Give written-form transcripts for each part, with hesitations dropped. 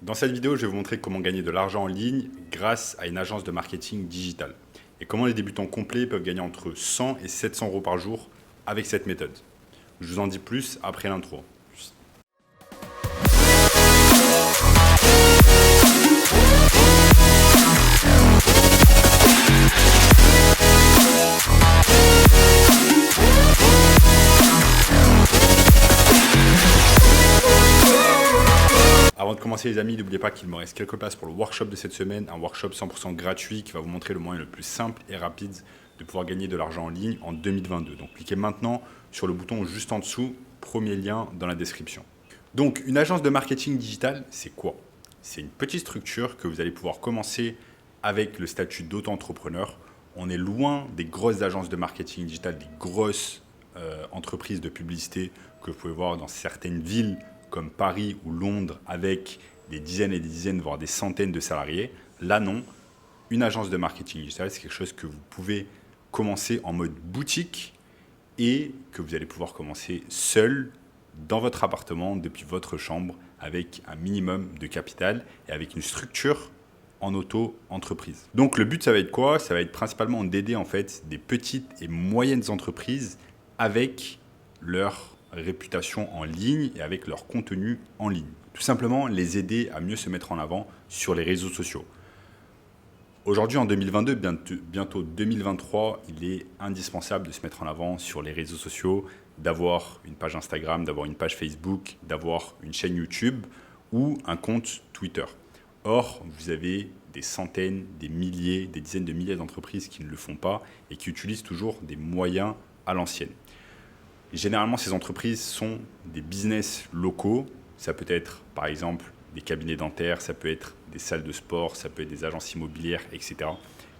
Dans cette vidéo, je vais vous montrer comment gagner de l'argent en ligne grâce à une agence de marketing digital et comment les débutants complets peuvent gagner entre 100 et 700 euros par jour avec cette méthode. Je vous en dis plus après l'intro. Avant de commencer les amis, n'oubliez pas qu'il me reste quelques places pour le workshop de cette semaine, un workshop 100% gratuit qui va vous montrer le moyen le plus simple et rapide de pouvoir gagner de l'argent en ligne en 2022. Donc cliquez maintenant sur le bouton juste en dessous, premier lien dans la description. Donc une agence de marketing digital, c'est quoi? C'est une petite structure que vous allez pouvoir commencer avec le statut d'auto-entrepreneur. On est loin des grosses agences de marketing digital, des grosses entreprises de publicité que vous pouvez voir dans certaines villes comme Paris ou Londres avec des dizaines et des dizaines, voire des centaines de salariés. Là, non. Une agence de marketing digital, c'est quelque chose que vous pouvez commencer en mode boutique et que vous allez pouvoir commencer seul dans votre appartement, depuis votre chambre, avec un minimum de capital et avec une structure en auto-entreprise. Donc le but, ça va être quoi? Ça va être principalement d'aider en fait des petites et moyennes entreprises avec leur réputation en ligne et avec leur contenu en ligne. Tout simplement les aider à mieux se mettre en avant sur les réseaux sociaux. Aujourd'hui, en 2022, bientôt 2023, il est indispensable de se mettre en avant sur les réseaux sociaux, d'avoir une page Instagram, d'avoir une page Facebook, d'avoir une chaîne YouTube ou un compte Twitter. Or, vous avez des centaines, des milliers, des dizaines de milliers d'entreprises qui ne le font pas et qui utilisent toujours des moyens à l'ancienne. Généralement, ces entreprises sont des business locaux. Ça peut être, par exemple, des cabinets dentaires, ça peut être des salles de sport, ça peut être des agences immobilières, etc.,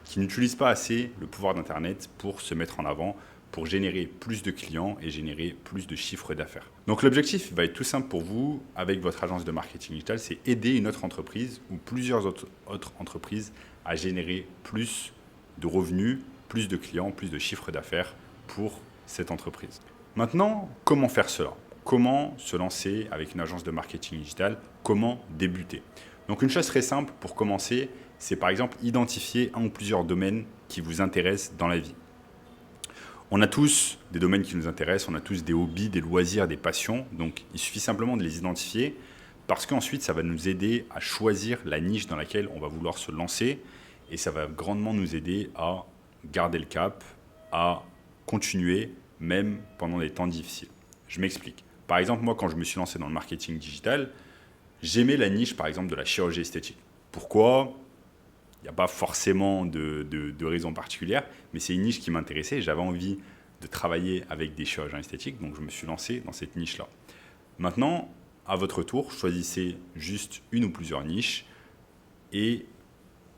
qui n'utilisent pas assez le pouvoir d'Internet pour se mettre en avant, pour générer plus de clients et générer plus de chiffres d'affaires. Donc l'objectif va être tout simple pour vous, avec votre agence de marketing digital, c'est aider une autre entreprise ou plusieurs autres entreprises à générer plus de revenus, plus de clients, plus de chiffres d'affaires pour cette entreprise. Maintenant, comment faire cela? Comment se lancer avec une agence de marketing digital? Comment débuter? Donc une chose très simple pour commencer, c'est par exemple identifier un ou plusieurs domaines qui vous intéressent dans la vie. On a tous des domaines qui nous intéressent, on a tous des hobbies, des loisirs, des passions. Donc il suffit simplement de les identifier parce qu'ensuite ça va nous aider à choisir la niche dans laquelle on va vouloir se lancer et ça va grandement nous aider à garder le cap, à continuer même pendant des temps difficiles. Je m'explique. Par exemple, moi, quand je me suis lancé dans le marketing digital, j'aimais la niche, par exemple, de la chirurgie esthétique. Pourquoi? Il n'y a pas forcément de raison particulière, mais c'est une niche qui m'intéressait et j'avais envie de travailler avec des chirurgiens esthétiques, donc je me suis lancé dans cette niche-là. Maintenant, à votre tour, choisissez juste une ou plusieurs niches et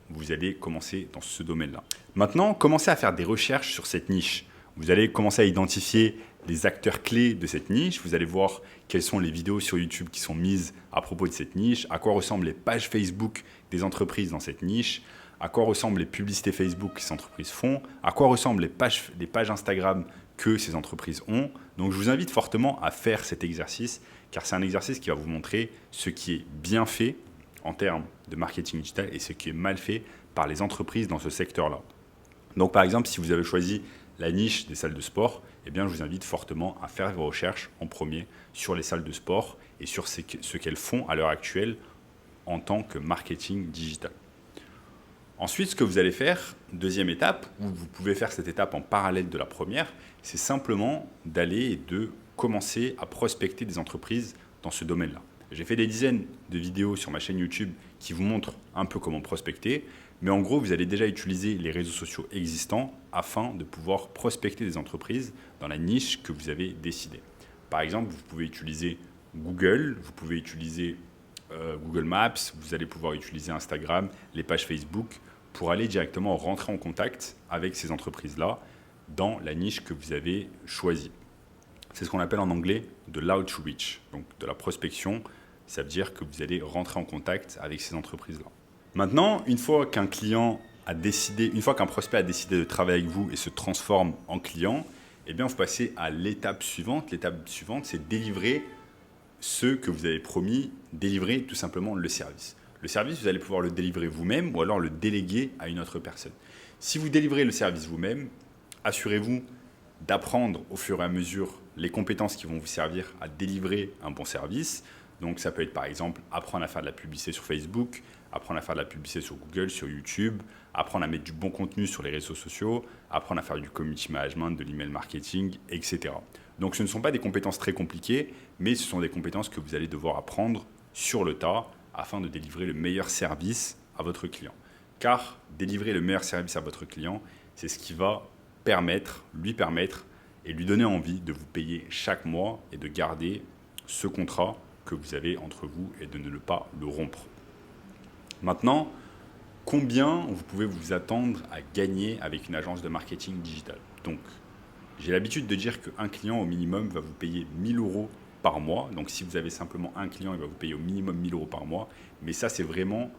vous allez commencer dans ce domaine-là. Maintenant, commencez à faire des recherches sur cette niche. Vous allez commencer à identifier les acteurs clés de cette niche. Vous allez voir quelles sont les vidéos sur YouTube qui sont mises à propos de cette niche, à quoi ressemblent les pages Facebook des entreprises dans cette niche, à quoi ressemblent les publicités Facebook que ces entreprises font, à quoi ressemblent les pages Instagram que ces entreprises ont. Donc je vous invite fortement à faire cet exercice, car c'est un exercice qui va vous montrer ce qui est bien fait en termes de marketing digital et ce qui est mal fait par les entreprises dans ce secteur-là. Donc par exemple, si vous avez choisi la niche des salles de sport, eh bien, je vous invite fortement à faire vos recherches en premier sur les salles de sport et sur ce qu'elles font à l'heure actuelle en tant que marketing digital. Ensuite, ce que vous allez faire, deuxième étape, où vous pouvez faire cette étape en parallèle de la première, c'est simplement d'aller et de commencer à prospecter des entreprises dans ce domaine-là. J'ai fait des dizaines de vidéos sur ma chaîne YouTube qui vous montrent un peu comment prospecter. Mais en gros, vous allez déjà utiliser les réseaux sociaux existants afin de pouvoir prospecter des entreprises dans la niche que vous avez décidée. Par exemple, vous pouvez utiliser Google, vous pouvez utiliser Google Maps, vous allez pouvoir utiliser Instagram, les pages Facebook pour aller directement rentrer en contact avec ces entreprises-là dans la niche que vous avez choisie. C'est ce qu'on appelle en anglais de l'outreach, donc de la prospection. Ça veut dire que vous allez rentrer en contact avec ces entreprises-là. Maintenant, une fois qu'un prospect a décidé de travailler avec vous et se transforme en client, eh bien, vous passez à l'étape suivante. L'étape suivante, c'est délivrer ceux que vous avez promis délivrer tout simplement le service. Le service, vous allez pouvoir le délivrer vous-même ou alors le déléguer à une autre personne. Si vous délivrez le service vous-même, assurez-vous d'apprendre au fur et à mesure les compétences qui vont vous servir à délivrer un bon service. Donc ça peut être par exemple apprendre à faire de la publicité sur Facebook, apprendre à faire de la publicité sur Google, sur YouTube, apprendre à mettre du bon contenu sur les réseaux sociaux, apprendre à faire du community management, de l'email marketing, etc. Donc ce ne sont pas des compétences très compliquées, mais ce sont des compétences que vous allez devoir apprendre sur le tas afin de délivrer le meilleur service à votre client. Car délivrer le meilleur service à votre client, c'est ce qui va lui permettre et lui donner envie de vous payer chaque mois et de garder ce contrat que vous avez entre vous et de ne pas le rompre. Maintenant, combien vous pouvez vous attendre à gagner avec une agence de marketing digital? Donc, j'ai l'habitude de dire qu'un client au minimum va vous payer 1 000 € par mois. Donc, si vous avez simplement un client, il va vous payer au minimum 1 000 € par mois. Mais ça, c'est vraiment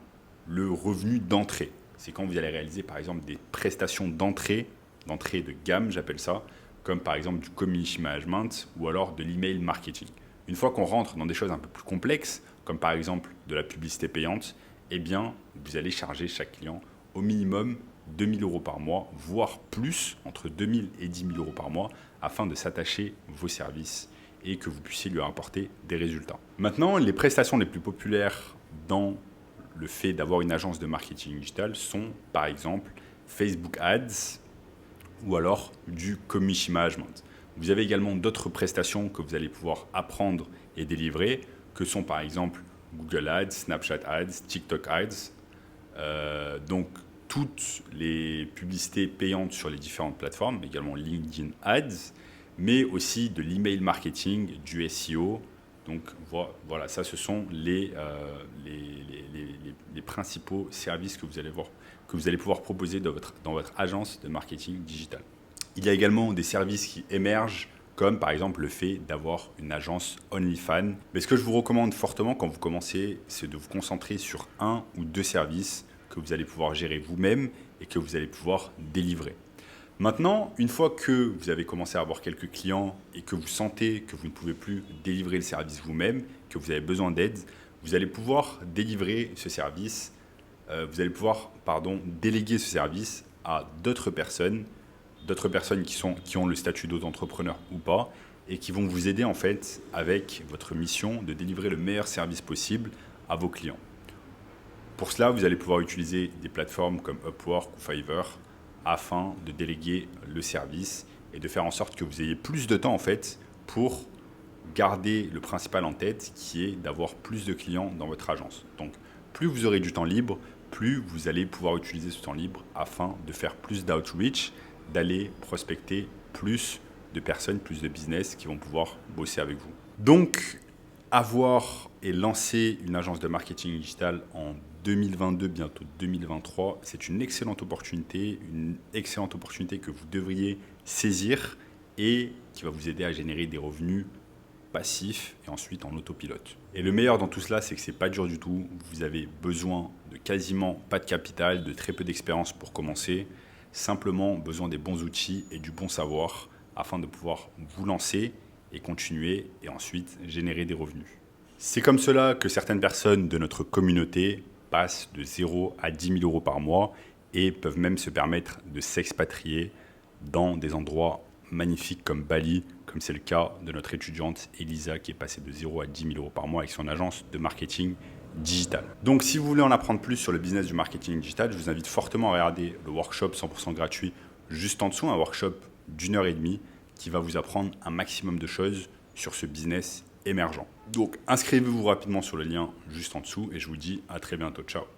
le revenu d'entrée. C'est quand vous allez réaliser, par exemple, des prestations d'entrée de gamme, j'appelle ça, comme par exemple du community management ou alors de l'email marketing. Une fois qu'on rentre dans des choses un peu plus complexes, comme par exemple de la publicité payante, eh bien, vous allez charger chaque client au minimum 2 000 € par mois, voire plus, entre 2 000 et 10 000 € par mois, afin de s'attacher vos services et que vous puissiez lui apporter des résultats. Maintenant, les prestations les plus populaires dans le fait d'avoir une agence de marketing digital sont, par exemple, Facebook Ads ou alors du community management. Vous avez également d'autres prestations que vous allez pouvoir apprendre et délivrer, que sont par exemple Google Ads, Snapchat Ads, TikTok Ads. Donc, toutes les publicités payantes sur les différentes plateformes, également LinkedIn Ads, mais aussi de l'email marketing, du SEO. Donc voilà, ça ce sont les principaux services que vous allez pouvoir proposer dans votre agence de marketing digital. Il y a également des services qui émergent, comme par exemple le fait d'avoir une agence OnlyFans. Mais ce que je vous recommande fortement quand vous commencez, c'est de vous concentrer sur 1 ou 2 services que vous allez pouvoir gérer vous-même et que vous allez pouvoir délivrer. Maintenant, une fois que vous avez commencé à avoir quelques clients et que vous sentez que vous ne pouvez plus délivrer le service vous-même, que vous avez besoin d'aide, vous allez pouvoir délivrer ce service, déléguer ce service à d'autres personnes qui ont le statut d'auto-entrepreneur ou pas, et qui vont vous aider en fait avec votre mission de délivrer le meilleur service possible à vos clients. Pour cela, vous allez pouvoir utiliser des plateformes comme Upwork ou Fiverr afin de déléguer le service et de faire en sorte que vous ayez plus de temps en fait pour garder le principal en tête, qui est d'avoir plus de clients dans votre agence. Donc, plus vous aurez du temps libre, plus vous allez pouvoir utiliser ce temps libre afin de faire plus d'outreach, d'aller prospecter plus de personnes, plus de business qui vont pouvoir bosser avec vous. Donc, avoir et lancer une agence de marketing digital en 2022, bientôt 2023, c'est une excellente opportunité que vous devriez saisir et qui va vous aider à générer des revenus passifs et ensuite en autopilote. Et le meilleur dans tout cela, c'est que c'est pas dur du tout. Vous avez besoin de quasiment pas de capital, de très peu d'expérience pour commencer. Simplement besoin des bons outils et du bon savoir afin de pouvoir vous lancer et continuer et ensuite générer des revenus. C'est comme cela que certaines personnes de notre communauté passent de 0 à 10 000 € par mois et peuvent même se permettre de s'expatrier dans des endroits magnifiques comme Bali, comme c'est le cas de notre étudiante Elisa qui est passée de 0 à 10 000 € par mois avec son agence de marketing digital. Donc si vous voulez en apprendre plus sur le business du marketing digital, je vous invite fortement à regarder le workshop 100% gratuit juste en dessous, un workshop d'1h30 qui va vous apprendre un maximum de choses sur ce business émergent. Donc inscrivez-vous rapidement sur le lien juste en dessous et je vous dis à très bientôt. Ciao.